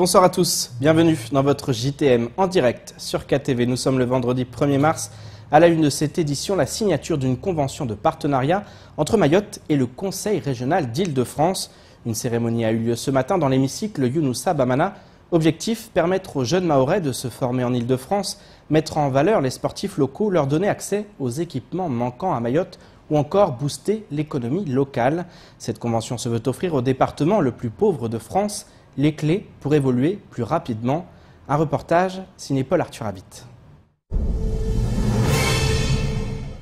Bonsoir à tous, bienvenue dans votre JTM en direct sur KTV. Nous sommes le vendredi 1er mars. À la une de cette édition, la signature d'une convention de partenariat entre Mayotte et le Conseil régional d'Île-de-France. Une cérémonie a eu lieu ce matin dans l'hémicycle Younoussa Bamana. Objectif, permettre aux jeunes Mahorais de se former en Île-de-France, mettre en valeur les sportifs locaux, leur donner accès aux équipements manquants à Mayotte ou encore booster l'économie locale. Cette convention se veut offrir au département le plus pauvre de France les clés pour évoluer plus rapidement. Un reportage signé Paul Arthur Habit.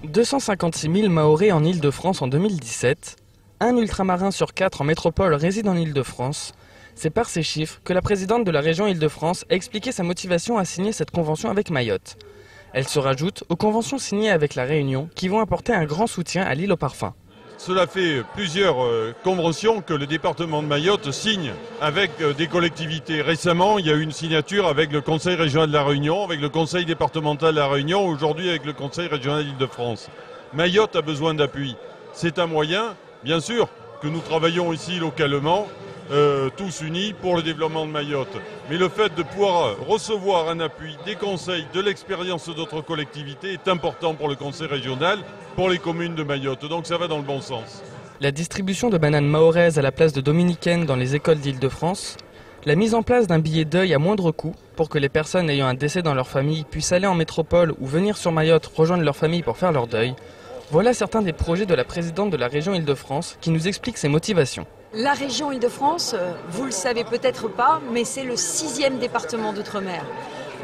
256 000 Mahorais en Île-de-France en 2017. Un ultramarin sur 4 en métropole réside en Île-de-France. C'est par ces chiffres que la présidente de la région Île-de-France a expliqué sa motivation à signer cette convention avec Mayotte. Elle se rajoute aux conventions signées avec la Réunion qui vont apporter un grand soutien à l'île au parfum. Cela fait plusieurs conventions que le département de Mayotte signe avec des collectivités. Récemment, il y a eu une signature avec le Conseil régional de la Réunion, avec le Conseil départemental de la Réunion, aujourd'hui avec le Conseil régional d'Île-de-France. Mayotte a besoin d'appui. C'est un moyen, bien sûr, que nous travaillons ici localement, tous unis pour le développement de Mayotte. Mais le fait de pouvoir recevoir un appui, des conseils, de l'expérience d'autres collectivités est important pour le Conseil régional, pour les communes de Mayotte. Donc ça va dans le bon sens. La distribution de bananes mahoraises à la place de dominicaines dans les écoles d'Île-de-France, la mise en place d'un billet deuil à moindre coût pour que les personnes ayant un décès dans leur famille puissent aller en métropole ou venir sur Mayotte rejoindre leur famille pour faire leur deuil. Voilà certains des projets de la présidente de la région Île-de-France qui nous explique ses motivations. La région Île-de-France, vous le savez peut-être pas, mais c'est le 6e département d'outre-mer.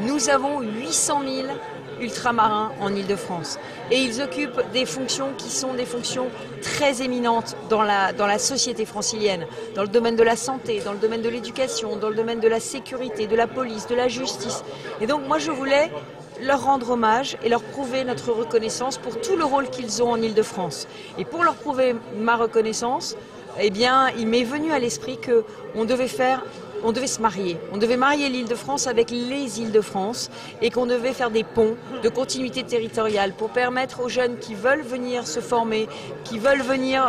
Nous avons 800 000 ultramarins en Île-de-France et ils occupent des fonctions qui sont des fonctions très éminentes dans la société francilienne, dans le domaine de la santé, dans le domaine de l'éducation, dans le domaine de la sécurité, de la police, de la justice. Et donc moi je voulais leur rendre hommage et leur prouver notre reconnaissance pour tout le rôle qu'ils ont en Île-de-France. Et pour leur prouver ma reconnaissance, eh bien, il m'est venu à l'esprit qu'on devait se marier. On devait marier l'Île-de-France avec les Îles-de-France et qu'on devait faire des ponts de continuité territoriale pour permettre aux jeunes qui veulent venir se former, qui veulent venir,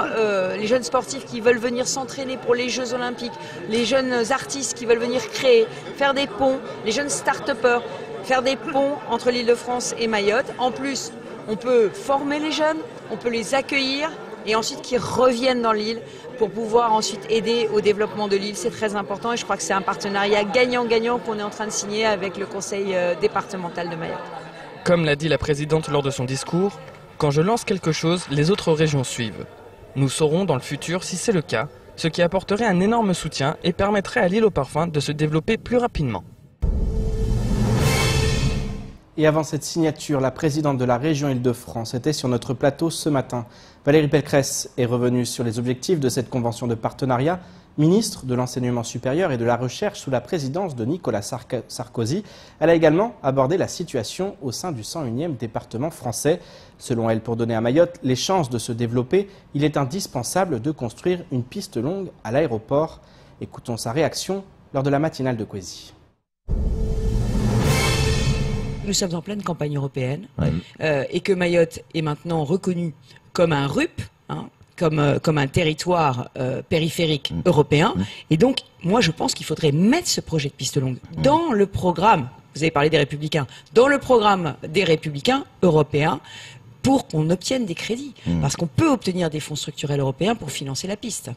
les jeunes sportifs qui veulent venir s'entraîner pour les Jeux Olympiques, les jeunes artistes qui veulent venir créer, faire des ponts, les jeunes start-upers, faire des ponts entre l'Île-de-France et Mayotte. En plus, on peut former les jeunes, on peut les accueillir et ensuite qu'ils reviennent dans l'île pour pouvoir ensuite aider au développement de l'île. C'est très important et je crois que c'est un partenariat gagnant-gagnant qu'on est en train de signer avec le Conseil départemental de Mayotte. Comme l'a dit la présidente lors de son discours, quand je lance quelque chose, les autres régions suivent. Nous saurons dans le futur si c'est le cas, ce qui apporterait un énorme soutien et permettrait à l'île au parfum de se développer plus rapidement. Et avant cette signature, la présidente de la région Île-de-France était sur notre plateau ce matin. Valérie Pécresse est revenue sur les objectifs de cette convention de partenariat. Ministre de l'Enseignement supérieur et de la Recherche sous la présidence de Nicolas Sarkozy, elle a également abordé la situation au sein du 101e département français. Selon elle, pour donner à Mayotte les chances de se développer, il est indispensable de construire une piste longue à l'aéroport. Écoutons sa réaction lors de la matinale de Kwesi. Nous sommes en pleine campagne européenne et que Mayotte est maintenant reconnue comme un RUP, comme un territoire périphérique européen. Et donc, moi, je pense qu'il faudrait mettre ce projet de piste longue dans le programme, vous avez parlé des Républicains, dans le programme des Républicains européens pour qu'on obtienne des crédits. Parce qu'on peut obtenir des fonds structurels européens pour financer la piste.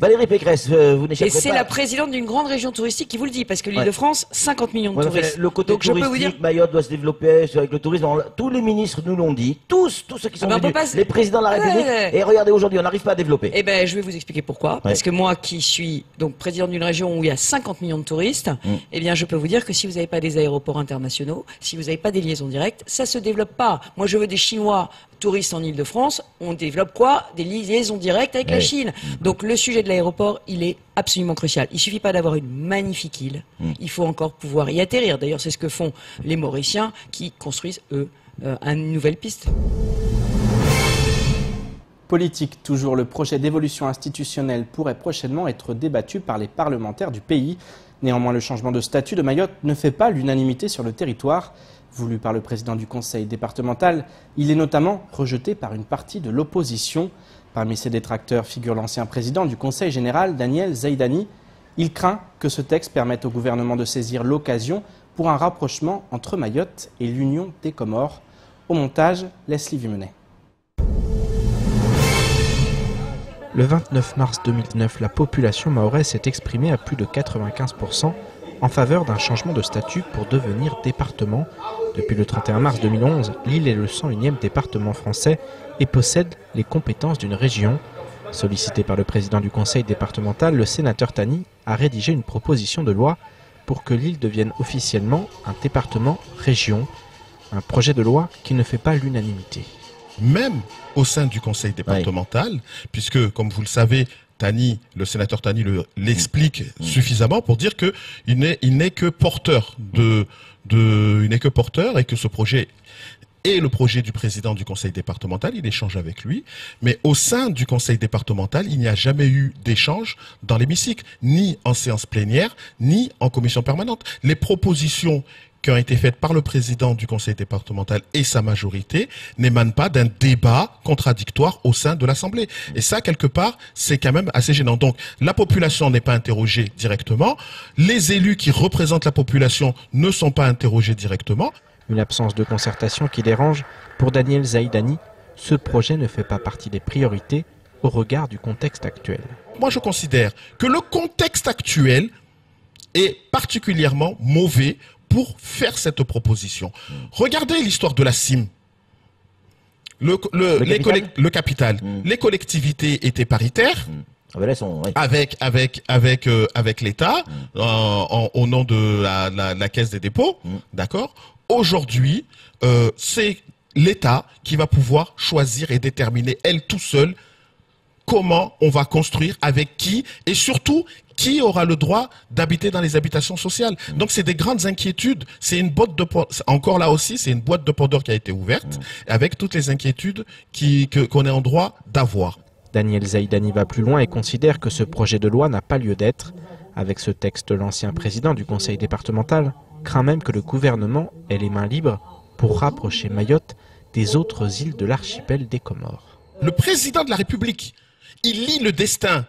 Valérie Pécresse, vous n'échappez pas. Et c'est la présidente d'une grande région touristique qui vous le dit, parce que l'Île-de-France, 50 millions de touristes. Le côté donc touristique, je peux vous dire... Mayotte doit se développer avec le tourisme. Tous les ministres nous l'ont dit, tous ceux qui sont venus, les présidents de la République. Et regardez, aujourd'hui, on n'arrive pas à développer. Eh ben, je vais vous expliquer pourquoi. Parce que moi, qui suis donc présidente d'une région où il y a 50 millions de touristes, eh bien, je peux vous dire que si vous n'avez pas des aéroports internationaux, si vous n'avez pas des liaisons directes, ça se développe pas. Moi, je veux des Chinois touristes en Île-de-France. On développe quoi? Des liaisons directes avec la Chine. Donc, le sujet de l'aéroport, il est absolument crucial. Il suffit pas d'avoir une magnifique île. Il faut encore pouvoir y atterrir. D'ailleurs, c'est ce que font les Mauriciens qui construisent, eux, une nouvelle piste. Politique, toujours, le projet d'évolution institutionnelle pourrait prochainement être débattu par les parlementaires du pays. Néanmoins, le changement de statut de Mayotte ne fait pas l'unanimité sur le territoire. Voulu par le président du conseil départemental, il est notamment rejeté par une partie de l'opposition. Parmi ses détracteurs figure l'ancien président du conseil général, Daniel Zaidani. Il craint que ce texte permette au gouvernement de saisir l'occasion pour un rapprochement entre Mayotte et l'Union des Comores. Au montage, Leslie Vimenet. Le 29 mars 2009, la population mahoraise s'est exprimée à plus de 95% en faveur d'un changement de statut pour devenir département. Depuis le 31 mars 2011, l'île est le 101e département français et possède les compétences d'une région. Sollicité par le président du conseil départemental, le sénateur Tani a rédigé une proposition de loi pour que l'île devienne officiellement un département-région. Un projet de loi qui ne fait pas l'unanimité. Même au sein du conseil départemental, puisque, comme vous le savez, le sénateur Tani l'explique suffisamment pour dire qu'il n'est que porteur il n'est que porteur et que ce projet est le projet du président du conseil départemental, il échange avec lui, mais au sein du conseil départemental, il n'y a jamais eu d'échange dans l'hémicycle, ni en séance plénière, ni en commission permanente. Les propositions qui ont été faites par le président du conseil départemental et sa majorité n'émanent pas d'un débat contradictoire au sein de l'Assemblée. Et ça, quelque part, c'est quand même assez gênant. Donc, la population n'est pas interrogée directement. Les élus qui représentent la population ne sont pas interrogés directement. Une absence de concertation qui dérange. Pour Daniel Zaïdani, ce projet ne fait pas partie des priorités au regard du contexte actuel. Moi, je considère que le contexte actuel est particulièrement mauvais pour faire cette proposition. Regardez l'histoire de la CIM. Le capital. Les collectivités étaient paritaires. Avec l'État, au nom de la Caisse des dépôts, d'accord. Aujourd'hui, c'est l'État qui va pouvoir choisir et déterminer, elle tout seule, comment on va construire, avec qui, et surtout, qui aura le droit d'habiter dans les habitations sociales. Donc c'est des grandes inquiétudes. C'est une boîte de encore là aussi, c'est une boîte de Pandore qui a été ouverte, avec toutes les inquiétudes qu'on est en droit d'avoir. Daniel Zaïdani va plus loin et considère que ce projet de loi n'a pas lieu d'être. Avec ce texte, l'ancien président du conseil départemental craint même que le gouvernement ait les mains libres pour rapprocher Mayotte des autres îles de l'archipel des Comores. Le président de la République, il lie le destin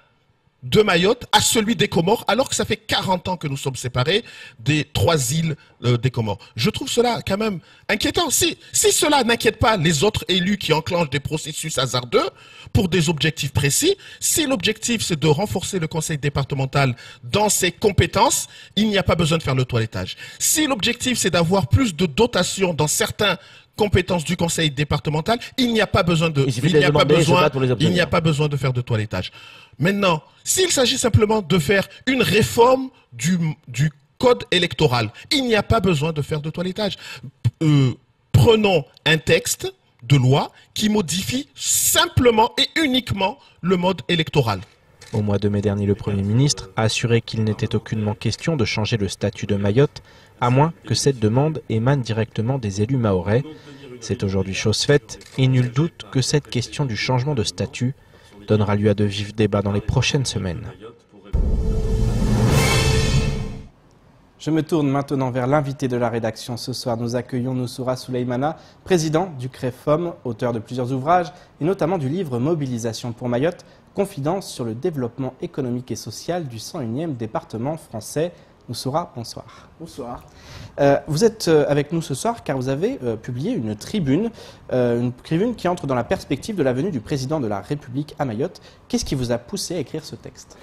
de Mayotte à celui des Comores, alors que ça fait 40 ans que nous sommes séparés des 3 îles des Comores. Je trouve cela quand même inquiétant. Si cela n'inquiète pas les autres élus qui enclenchent des processus hasardeux pour des objectifs précis, si l'objectif c'est de renforcer le conseil départemental dans ses compétences, il n'y a pas besoin de faire le toilettage. Si l'objectif c'est d'avoir plus de dotation dans certains compétences du conseil départemental, il n'y a pas besoin de faire de toilettage. Maintenant, s'il s'agit simplement de faire une réforme du code électoral, il n'y a pas besoin de faire de toilettage. Prenons un texte de loi qui modifie simplement et uniquement le mode électoral. Au mois de mai dernier, le Premier ministre a assuré qu'il n'était aucunement question de changer le statut de Mayotte, à moins que cette demande émane directement des élus mahorais. C'est aujourd'hui chose faite, et nul doute que cette question du changement de statut donnera lieu à de vifs débats dans les prochaines semaines. Je me tourne maintenant vers l'invité de la rédaction. Ce soir, nous accueillons Noussoura Souleymana, président du CREFOM, auteur de plusieurs ouvrages, et notamment du livre Mobilisation pour Mayotte, confidence sur le développement économique et social du 101e département français. Noussoura, bonsoir. Bonsoir. Vous êtes avec nous ce soir car vous avez publié une tribune qui entre dans la perspective de la venue du président de la République à Mayotte. Qu'est-ce qui vous a poussé à écrire ce texte ?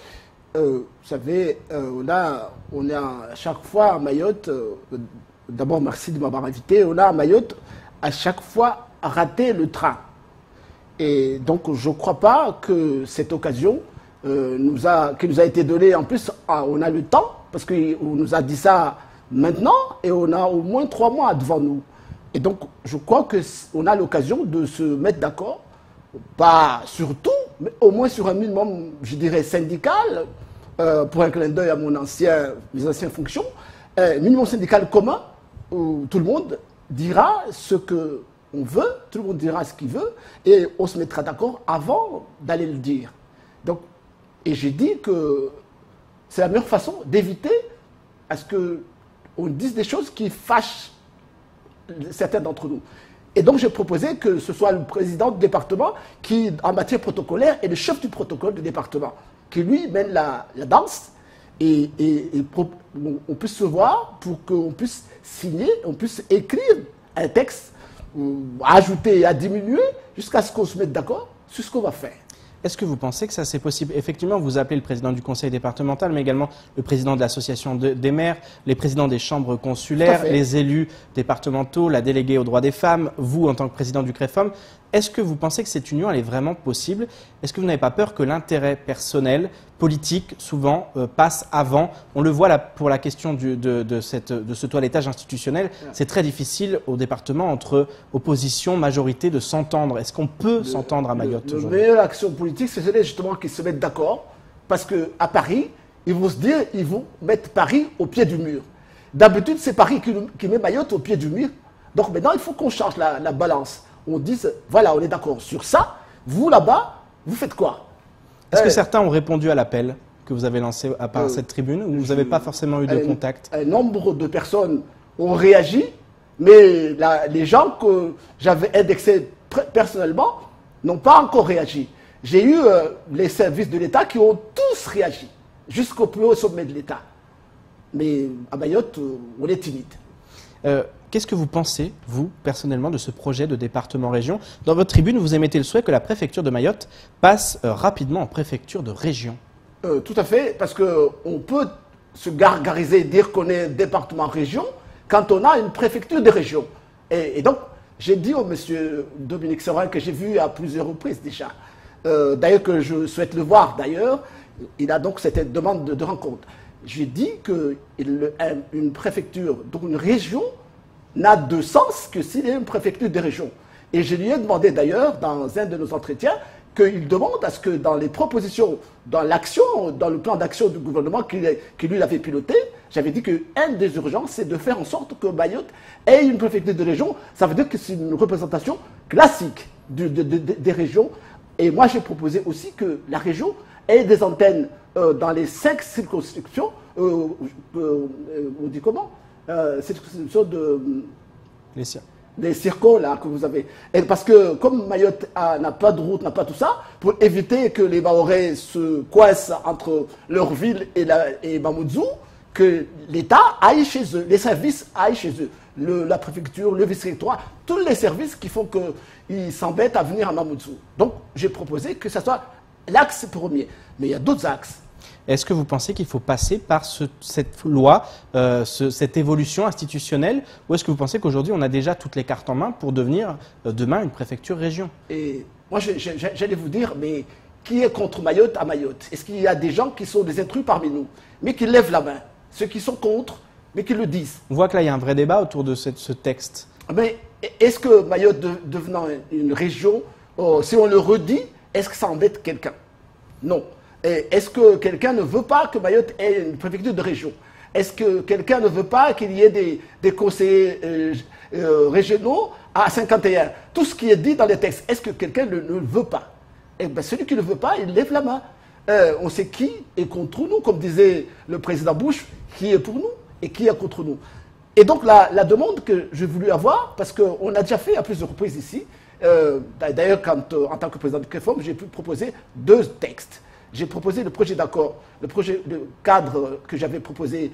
Vous savez, on a à chaque fois à Mayotte, d'abord merci de m'avoir invité, on a à Mayotte à chaque fois raté le train. Et donc je ne crois pas que cette occasion qui nous a été donnée, en plus on a le temps, parce qu'on nous a dit ça maintenant et on a au moins 3 mois devant nous. Et donc je crois qu'on a l'occasion de se mettre d'accord, pas sur tout, mais au moins sur un minimum, je dirais, syndical, pour un clin d'œil à mes anciennes fonctions, minimum syndical commun, où tout le monde dira ce qu'on veut, tout le monde dira ce qu'il veut, et on se mettra d'accord avant d'aller le dire. Donc, et j'ai dit que c'est la meilleure façon d'éviter à ce qu'on dise des choses qui fâchent certains d'entre nous. Et donc j'ai proposé que ce soit le président du département qui, en matière protocolaire, est le chef du protocole du département, qui lui mène la danse on puisse se voir pour qu'on puisse signer, on puisse écrire un texte, à ajouter et à diminuer, jusqu'à ce qu'on se mette d'accord sur ce qu'on va faire. Est-ce que vous pensez que ça c'est possible? Effectivement, vous appelez le président du conseil départemental, mais également le président de l'association des maires, les présidents des chambres consulaires, les élus départementaux, la déléguée aux droits des femmes, vous en tant que président du CREFOM. Est-ce que vous pensez que cette union elle est vraiment possible? Est-ce que vous n'avez pas peur que l'intérêt personnel, politique, souvent, passe avant? On le voit là, pour la question de ce toilettage institutionnel. C'est très difficile au département, entre opposition, majorité, de s'entendre. Est-ce qu'on peut s'entendre à Mayotte aujourd'hui? La meilleure action politique, c'est justement qu'ils se mettent d'accord. Parce qu'à Paris, ils vont se dire, ils vont mettre Paris au pied du mur. D'habitude, c'est Paris qui met Mayotte au pied du mur. Donc maintenant, il faut qu'on change la balance. On dise, voilà, on est d'accord sur ça. Vous, là-bas, vous faites quoi? Est-ce que certains ont répondu à l'appel que vous avez lancé à part cette tribune, ou vous n'avez pas forcément eu de contact? Un nombre de personnes ont réagi, mais les gens que j'avais indexés personnellement n'ont pas encore réagi. J'ai eu les services de l'État qui ont tous réagi, jusqu'au plus haut sommet de l'État. Mais à Mayotte, on est timide. Qu'est-ce que vous pensez, vous, personnellement, de ce projet de département-région? Dans votre tribune, vous émettez le souhait que la préfecture de Mayotte passe rapidement en préfecture de région. Tout à fait, parce qu'on peut se gargariser et dire qu'on est département-région quand on a une préfecture de région. Et donc, j'ai dit au monsieur Dominique Serin, que j'ai vu à plusieurs reprises déjà, d'ailleurs que je souhaite le voir d'ailleurs, il a donc cette demande de rencontre. J'ai dit qu'une préfecture, donc une région, n'a de sens que s'il y a une préfecture de région. Et je lui ai demandé d'ailleurs, dans un de nos entretiens, qu'il demande à ce que dans les propositions, dans l'action, dans le plan d'action du gouvernement qui lui avait piloté, j'avais dit qu'une des urgences, c'est de faire en sorte que Mayotte ait une préfecture de région. Ça veut dire que c'est une représentation classique des régions. Et moi, j'ai proposé aussi que la région ait des antennes dans les 5 circonscriptions, on dit comment, circonscriptions des circos là que vous avez. Et parce que comme Mayotte n'a pas de route, n'a pas tout ça, pour éviter que les Mahorais se coincent entre leur ville et Mamoudzou, que l'État aille chez eux, les services aillent chez eux. La préfecture, le vice-rectorat, tous les services qui font qu'ils s'embêtent à venir à Mamoudzou. Donc j'ai proposé que ce soit l'axe premier. Mais il y a d'autres axes. Est-ce que vous pensez qu'il faut passer par cette loi, cette évolution institutionnelle, ou est-ce que vous pensez qu'aujourd'hui on a déjà toutes les cartes en main pour devenir demain une préfecture-région? Et moi j'allais vous dire, mais qui est contre Mayotte à Mayotte? Est-ce qu'il y a des gens qui sont des intrus parmi nous, mais qui lèvent la main? Ceux qui sont contre, mais qui le disent. On voit que là il y a un vrai débat autour de ce texte. Mais est-ce que Mayotte devenant une région, si on le redit, est-ce que ça embête quelqu'un? Non. Est-ce que quelqu'un ne veut pas que Mayotte ait une préfecture de région? Est-ce que quelqu'un ne veut pas qu'il y ait des conseillers régionaux à 51? Tout ce qui est dit dans les textes, est-ce que quelqu'un ne le veut pas? Eh bien, celui qui ne le veut pas, il lève la main. On sait qui est contre nous, comme disait le président Bush, qui est pour nous et qui est contre nous. Et donc la demande que j'ai voulu avoir, parce qu'on a déjà fait à plusieurs reprises ici, d'ailleurs en tant que président du CREFOM, j'ai pu proposer 2 textes. J'ai proposé le projet d'accord, le projet de cadre que j'avais proposé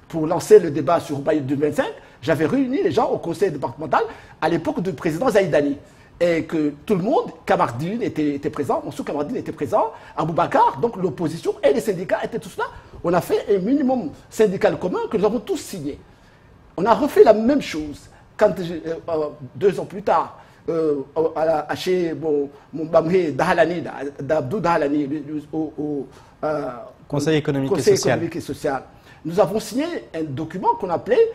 pour lancer le débat sur Mayotte 2025. J'avais réuni les gens au conseil départemental à l'époque du président Zaïdani. Et que tout le monde, Kamardine était présent, Monsou Kamardine était présent, Aboubacar, donc l'opposition et les syndicats étaient tous là. On a fait un minimum syndical commun que nous avons tous signé. On a refait la même chose quand 2 ans plus tard, chez mon Bamé Dahalani, d'Abdou Dahalani, au Conseil économique et social. Nous avons signé un document qu'on appelait,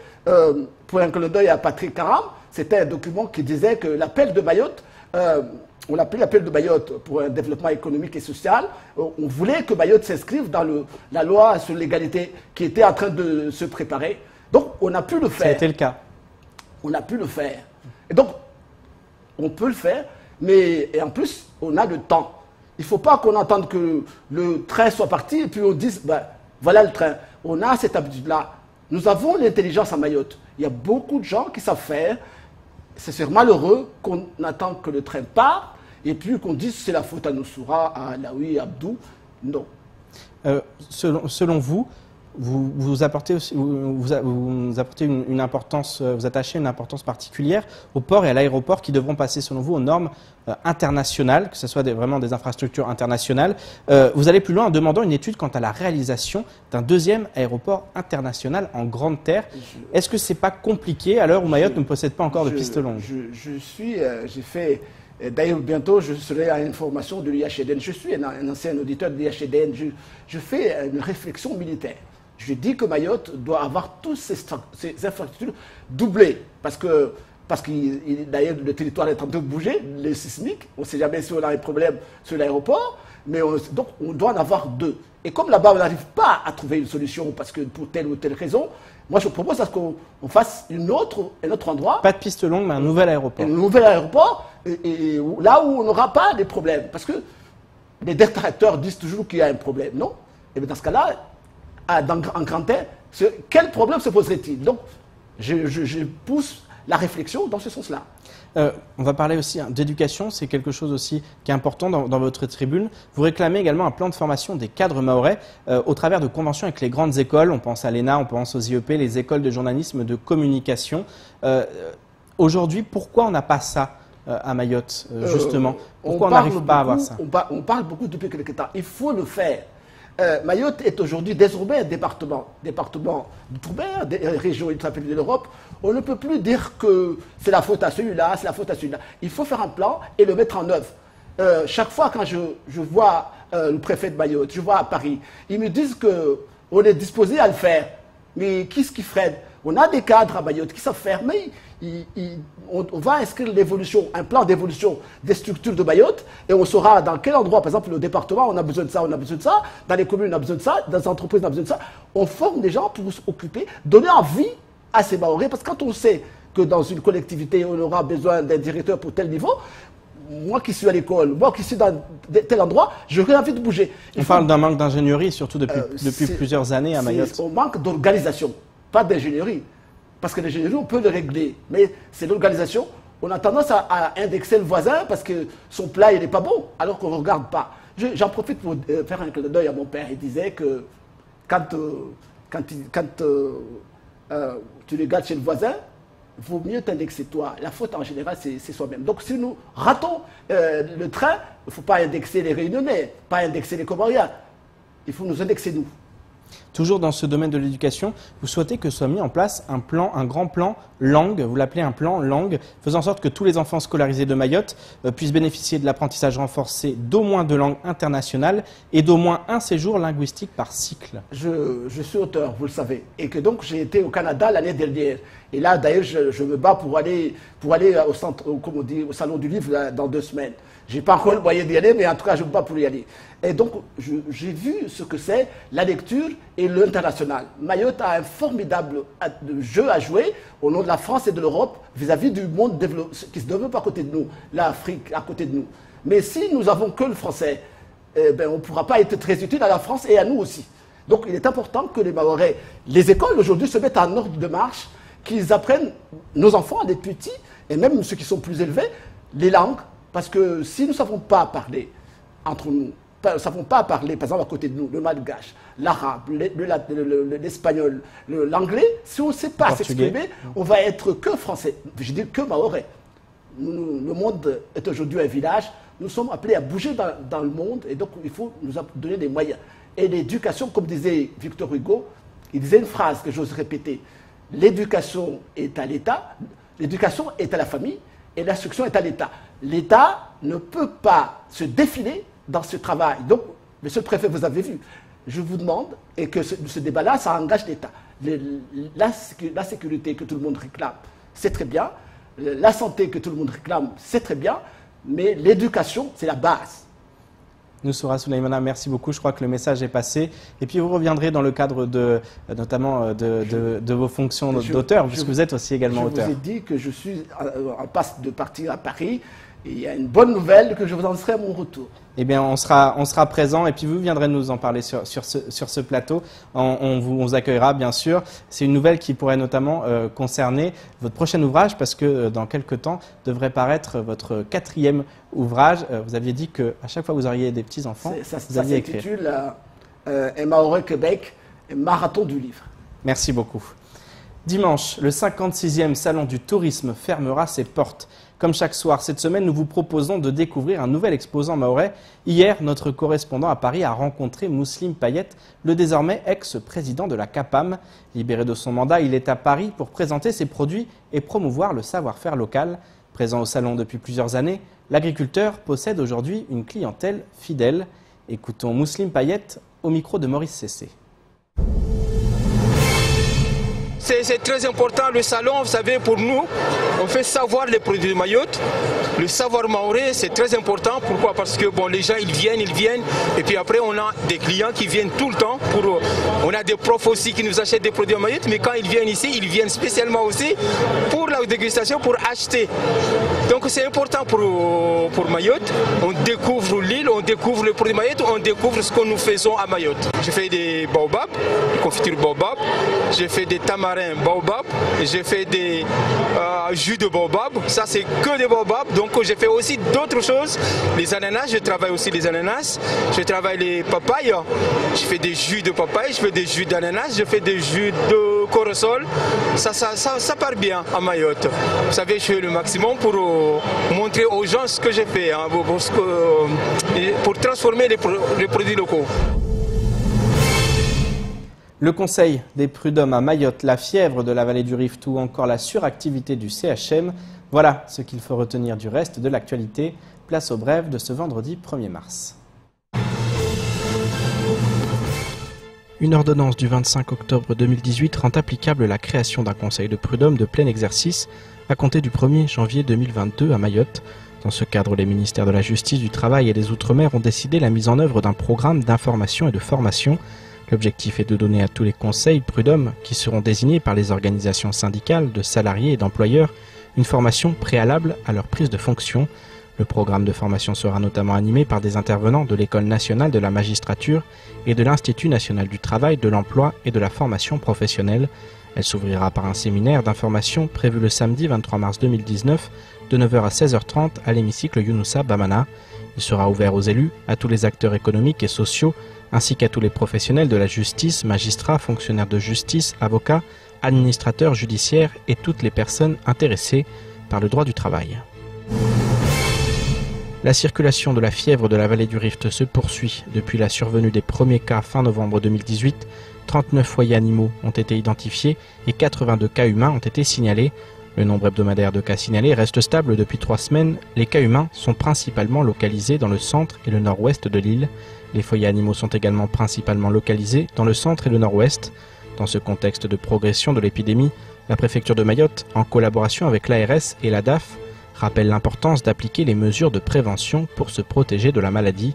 pour un clin d'œil à Patrick Karam, c'était un document qui disait que l'appel de Mayotte, on l'appelait l'appel de Mayotte pour un développement économique et social. On voulait que Mayotte s'inscrive dans la loi sur l'égalité qui était en train de se préparer. Donc on a pu le faire. Ça a été le cas. On a pu le faire. Et donc, on peut le faire, mais et en plus, on a le temps. Il ne faut pas qu'on entende que le train soit parti et puis on dise, ben, voilà le train. On a cette habitude-là. Nous avons l'intelligence à Mayotte. Il y a beaucoup de gens qui savent faire. C'est malheureux qu'on attend que le train parte et puis qu'on dise c'est la faute à Noussoura, à Laoui, à Abdou. Non. Selon vous, vous apportez aussi, vous apportez une importance, vous attachez une importance particulière au port et à l'aéroport qui devront passer, selon vous, aux normes internationales, que ce soit vraiment des infrastructures internationales. Vous allez plus loin en demandant une étude quant à la réalisation d'un deuxième aéroport international en grande terre. Est-ce que c'est pas compliqué à l'heure où Mayotte ne possède pas encore de piste longue? J'ai fait. D'ailleurs, bientôt, je serai à une formation de l'IHEDN. Je suis un ancien auditeur de l'IHEDN. Je fais une réflexion militaire. Je dis que Mayotte doit avoir toutes ces infrastructures doublées. Parce que d'ailleurs, le territoire est en train de bouger, les sismiques. On ne sait jamais si on a un problème sur l'aéroport. Donc, on doit en avoir deux. Et comme là-bas, on n'arrive pas à trouver une solution parce que pour telle ou telle raison, moi, je propose qu'on fasse un autre endroit. Pas de piste longue, mais un nouvel aéroport. Un nouvel aéroport, et là où on n'aura pas de problème. Parce que les détracteurs disent toujours qu'il y a un problème, non? Et bien dans ce cas-là, en grand air, quel problème se poserait-il? Donc, je pousse la réflexion dans ce sens-là. On va parler aussi d'éducation, c'est quelque chose aussi qui est important dans votre tribune. Vous réclamez également un plan de formation des cadres mahorais au travers de conventions avec les grandes écoles. On pense à l'ENA, on pense aux IEP, les écoles de journalisme, de communication. Aujourd'hui, pourquoi on n'a pas ça à Mayotte, justement? Pourquoi on n'arrive pas à avoir ça? On parle beaucoup depuis quelque temps. Il faut le faire. Mayotte est aujourd'hui désormais un département d'outre-mer, des régions ultrapériphériques de l'Europe. On ne peut plus dire que c'est la faute à celui-là, c'est la faute à celui-là. Il faut faire un plan et le mettre en œuvre. Chaque fois quand je vois le préfet de Mayotte, je vois à Paris, ils me disent qu'on est disposé à le faire. Mais qu'est-ce qui freine? On a des cadres à Mayotte qui savent faire, mais on va inscrire l'évolution, un plan d'évolution des structures de Mayotte, et on saura dans quel endroit, par exemple, le département, on a besoin de ça, on a besoin de ça, dans les communes, on a besoin de ça, dans les entreprises, on a besoin de ça. On forme des gens pour s'occuper, donner envie à ces Mahorais, parce que quand on sait que dans une collectivité, on aura besoin d'un directeur pour tel niveau, moi qui suis à l'école, moi qui suis dans tel endroit, j'aurais envie de bouger. On parle d'un manque d'ingénierie, surtout depuis plusieurs années à Mayotte. On manque d'organisation, pas d'ingénierie. Parce que l'ingénierie, on peut le régler. Mais c'est l'organisation. On a tendance à indexer le voisin parce que son plat, il n'est pas bon, alors qu'on ne regarde pas. J'en profite pour faire un clin d'œil à mon père. Il disait que quand tu regardes chez le voisin, il vaut mieux t'indexer toi. La faute, en général, c'est soi-même. Donc, si nous ratons le train, il ne faut pas indexer les Réunionnais, pas indexer les Comoriens. Il faut nous indexer, nous. Toujours dans ce domaine de l'éducation, vous souhaitez que soit mis en place un grand plan langue, vous l'appelez un plan langue, faisant en sorte que tous les enfants scolarisés de Mayotte puissent bénéficier de l'apprentissage renforcé d'au moins 2 langues internationales et d'au moins un séjour linguistique par cycle. Je suis auteur, vous le savez, et que donc j'ai été au Canada l'année dernière. Et là, d'ailleurs, je me bats pour aller au centre, comme on dit, au salon du livre là, dans 2 semaines. Je n'ai pas encore le moyen d'y aller, mais en tout cas, je me bats pour y aller. Et donc, j'ai vu ce que c'est la lecture et l'international. Mayotte a un formidable jeu à jouer au nom de la France et de l'Europe vis-à-vis du monde qui se développe à côté de nous, l'Afrique à côté de nous. Mais si nous n'avons que le français, on ne pourra pas être très utile à la France et à nous aussi. Donc, il est important que les Mahorais, les écoles aujourd'hui se mettent en ordre de marche, qu'ils apprennent, nos enfants, les petits, et même ceux qui sont plus élevés, les langues. Parce que si nous ne savons pas parler entre nous, nous ne savons pas parler, par exemple, à côté de nous, le malgache, l'arabe, l'espagnol, l'anglais, si on ne sait pas s'exprimer, on va être que français. Je dis que mahorais. Le monde est aujourd'hui un village. Nous sommes appelés à bouger dans le monde et donc il faut nous donner des moyens. Et l'éducation, comme disait Victor Hugo, il disait une phrase que j'ose répéter. L'éducation est à l'État, l'éducation est à la famille et l'instruction est à l'État. L'État ne peut pas se défiler dans ce travail. Donc, monsieur le préfet, vous avez vu, je vous demande, et que ce débat-là, ça engage l'État. La sécurité que tout le monde réclame, c'est très bien. La santé que tout le monde réclame, c'est très bien. Mais l'éducation, c'est la base. Noussoura Souleymana, merci beaucoup. Je crois que le message est passé. Et puis vous reviendrez dans le cadre notamment de vos fonctions d'auteur, puisque vous êtes aussi également auteur. Je vous ai dit que je suis en passe de partir à Paris. Et il y a une bonne nouvelle que je vous annoncerai à mon retour. Eh bien, on sera présent et puis vous viendrez nous en parler sur ce plateau. On vous accueillera, bien sûr. C'est une nouvelle qui pourrait notamment concerner votre prochain ouvrage parce que dans quelques temps devrait paraître votre 4e ouvrage. Vous aviez dit qu'à chaque fois que vous auriez des petits-enfants, vous alliez écrire. Ça s'intitule et Mahorais Québec, et marathon du livre. Merci beaucoup. Dimanche, le 56e Salon du tourisme fermera ses portes. Comme chaque soir, cette semaine, nous vous proposons de découvrir un nouvel exposant mahorais. Hier, notre correspondant à Paris a rencontré Mouslim Payet, le désormais ex-président de la CAPAM. Libéré de son mandat, il est à Paris pour présenter ses produits et promouvoir le savoir-faire local. Présent au salon depuis plusieurs années, l'agriculteur possède aujourd'hui une clientèle fidèle. Écoutons Mouslim Payet au micro de Maurice Cessé. C'est très important le salon, vous savez, pour nous, on fait savoir les produits de Mayotte. Le savoir mahorais, c'est très important. Pourquoi? Parce que bon, les gens, ils viennent, et puis après, on a des clients qui viennent tout le temps. On a des profs aussi qui nous achètent des produits de Mayotte, mais quand ils viennent ici, ils viennent spécialement aussi pour la dégustation, pour acheter. Donc c'est important pour Mayotte. On découvre l'île, on découvre le produit de Mayotte, on découvre ce que nous faisons à Mayotte. J'ai fait des baobabs, des confitures baobab, j'ai fait des tamarins baobab, j'ai fait des jus de baobab, ça c'est que des baobabs, donc j'ai fait aussi d'autres choses, les ananas, je travaille aussi les ananas, je travaille les papayes, je fais des jus de papaye, je fais des jus d'ananas, je fais des jus de corosol, ça part bien à Mayotte. Vous savez, je fais le maximum pour montrer aux gens ce que j'ai fait, hein, pour transformer les produits locaux. Le conseil des prud'hommes à Mayotte, la fièvre de la vallée du Rift ou encore la suractivité du CHM, voilà ce qu'il faut retenir du reste de l'actualité. Place au bref de ce vendredi 1er mars. Une ordonnance du 25 octobre 2018 rend applicable la création d'un conseil de prud'hommes de plein exercice à compter du 1er janvier 2022 à Mayotte. Dans ce cadre, les ministères de la Justice, du Travail et des Outre-mer ont décidé la mise en œuvre d'un programme d'information et de formation. L'objectif est de donner à tous les conseils prud'hommes qui seront désignés par les organisations syndicales de salariés et d'employeurs une formation préalable à leur prise de fonction. Le programme de formation sera notamment animé par des intervenants de l'École nationale de la magistrature et de l'Institut national du travail, de l'emploi et de la formation professionnelle. Elle s'ouvrira par un séminaire d'information prévu le samedi 23 mars 2019 de 9h à 16h30 à l'hémicycle Younoussa Bamana. Il sera ouvert aux élus, à tous les acteurs économiques et sociaux, ainsi qu'à tous les professionnels de la justice, magistrats, fonctionnaires de justice, avocats, administrateurs judiciaires et toutes les personnes intéressées par le droit du travail. La circulation de la fièvre de la vallée du Rift se poursuit. Depuis la survenue des premiers cas fin novembre 2018, 39 foyers animaux ont été identifiés et 82 cas humains ont été signalés. Le nombre hebdomadaire de cas signalés reste stable depuis 3 semaines. Les cas humains sont principalement localisés dans le centre et le nord-ouest de l'île. Les foyers animaux sont également principalement localisés dans le centre et le nord-ouest. Dans ce contexte de progression de l'épidémie, la préfecture de Mayotte, en collaboration avec l'ARS et la DAF, rappelle l'importance d'appliquer les mesures de prévention pour se protéger de la maladie.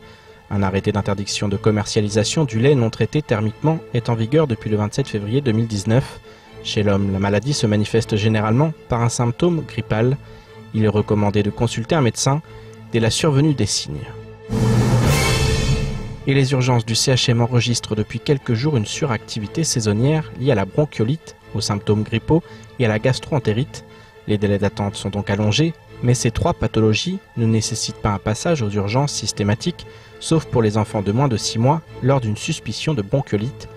Un arrêté d'interdiction de commercialisation du lait non traité thermiquement est en vigueur depuis le 27 février 2019. Chez l'homme, la maladie se manifeste généralement par un symptôme grippal. Il est recommandé de consulter un médecin dès la survenue des signes. Et les urgences du CHM enregistrent depuis quelques jours une suractivité saisonnière liée à la bronchiolite, aux symptômes grippaux et à la gastro-entérite. Les délais d'attente sont donc allongés, mais ces 3 pathologies ne nécessitent pas un passage aux urgences systématiques, sauf pour les enfants de moins de 6 mois lors d'une suspicion de bronchiolite.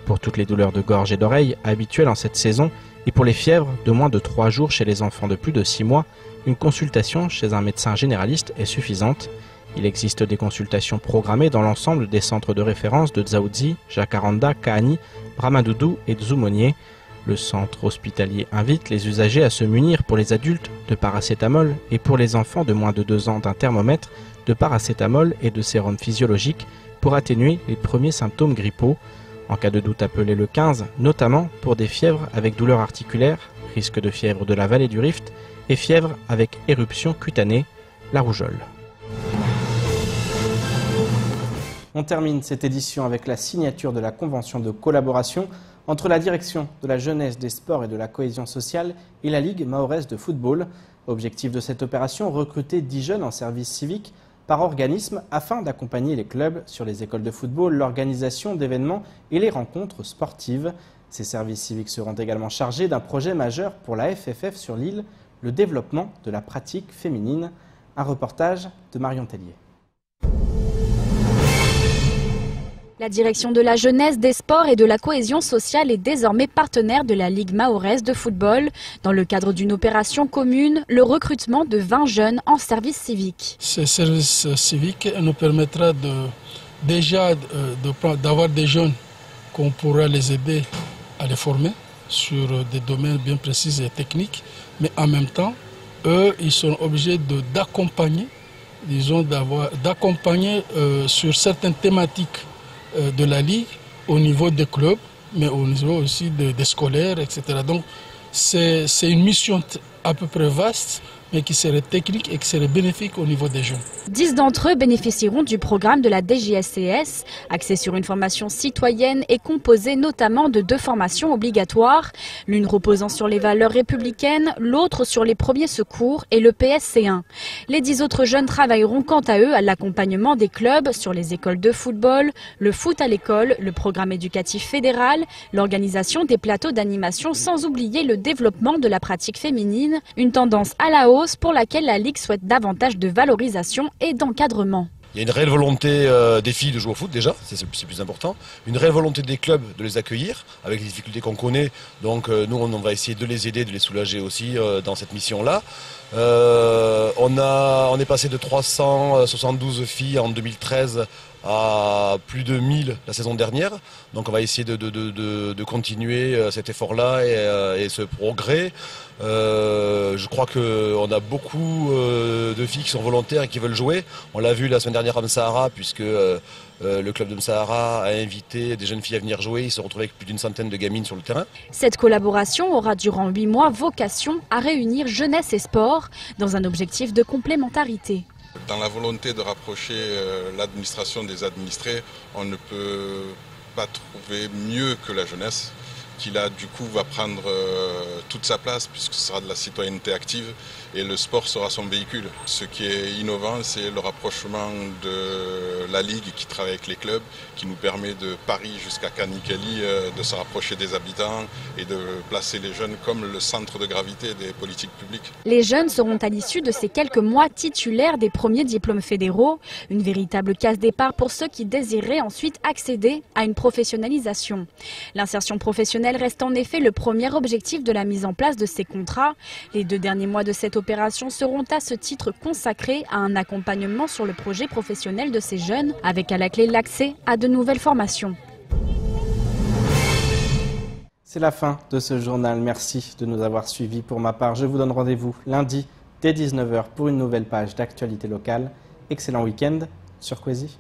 Pour toutes les douleurs de gorge et d'oreille habituelles en cette saison, et pour les fièvres de moins de 3 jours chez les enfants de plus de 6 mois, une consultation chez un médecin généraliste est suffisante. Il existe des consultations programmées dans l'ensemble des centres de référence de Dzaoudzi, Jacaranda, Kahani, Brahmadoudou et Dzoumonier. Le centre hospitalier invite les usagers à se munir pour les adultes de paracétamol et pour les enfants de moins de 2 ans d'un thermomètre, de paracétamol et de sérum physiologique pour atténuer les premiers symptômes grippaux. En cas de doute, appelez le 15, notamment pour des fièvres avec douleurs articulaires, risque de fièvre de la vallée du Rift et fièvre avec éruption cutanée, la rougeole. On termine cette édition avec la signature de la convention de collaboration entre la direction de la jeunesse, des sports et de la cohésion sociale et la Ligue mahoraise de football. Objectif de cette opération, recruter 10 jeunes en service civique par organisme afin d'accompagner les clubs sur les écoles de football, l'organisation d'événements et les rencontres sportives. Ces services civiques seront également chargés d'un projet majeur pour la FFF sur l'île, le développement de la pratique féminine. Un reportage de Marion Tellier. La direction de la jeunesse, des sports et de la cohésion sociale est désormais partenaire de la Ligue mahoraise de football dans le cadre d'une opération commune, le recrutement de 20 jeunes en service civique. Ce service civique nous permettra d'avoir des jeunes qu'on pourra les aider à les former sur des domaines bien précis et techniques, mais en même temps, eux, ils sont obligés d'accompagner, sur certaines thématiques de la Ligue au niveau des clubs, mais au niveau aussi des scolaires, etc. Donc c'est une mission à peu près vaste, mais qui serait technique et qui serait bénéfique au niveau des jeunes. 10 d'entre eux bénéficieront du programme de la DGSCS, axé sur une formation citoyenne et composée notamment de 2 formations obligatoires, l'une reposant sur les valeurs républicaines, l'autre sur les premiers secours et le PSC1. Les 10 autres jeunes travailleront quant à eux à l'accompagnement des clubs sur les écoles de football, le foot à l'école, le programme éducatif fédéral, l'organisation des plateaux d'animation sans oublier le développement de la pratique féminine, une tendance à la hausse pour laquelle la Ligue souhaite davantage de valorisation et d'encadrement. Il y a une réelle volonté des filles de jouer au foot déjà, c'est le plus important. Une réelle volonté des clubs de les accueillir avec les difficultés qu'on connaît. Donc nous on va essayer de les aider, de les soulager aussi dans cette mission-là. On est passé de 372 filles en 2013 à plus de 1000 la saison dernière. Donc on va essayer de continuer cet effort-là et ce progrès. Je crois qu'on a beaucoup de filles qui sont volontaires et qui veulent jouer. On l'a vu la semaine dernière à Msahara, puisque le club de Msahara a invité des jeunes filles à venir jouer. Ils se retrouvaient avec plus d'une centaine de gamines sur le terrain. Cette collaboration aura durant 8 mois vocation à réunir jeunesse et sport dans un objectif de complémentarité. Dans la volonté de rapprocher l'administration des administrés, on ne peut pas trouver mieux que la jeunesse, qui là du coup va prendre toute sa place puisque ce sera de la citoyenneté active et le sport sera son véhicule. Ce qui est innovant, c'est le rapprochement de la Ligue qui travaille avec les clubs, qui nous permet de Paris jusqu'à Canicali de se rapprocher des habitants et de placer les jeunes comme le centre de gravité des politiques publiques. Les jeunes seront à l'issue de ces quelques mois titulaires des premiers diplômes fédéraux, une véritable case départ pour ceux qui désireraient ensuite accéder à une professionnalisation. L'insertion professionnelle reste en effet le premier objectif de la mise en place de ces contrats. Les 2 derniers mois de cette opération seront à ce titre consacrés à un accompagnement sur le projet professionnel de ces jeunes, avec à la clé l'accès à de nouvelles formations. C'est la fin de ce journal. Merci de nous avoir suivis. Pour ma part, je vous donne rendez-vous lundi dès 19h pour une nouvelle page d'actualité locale. Excellent week-end sur Kwesi.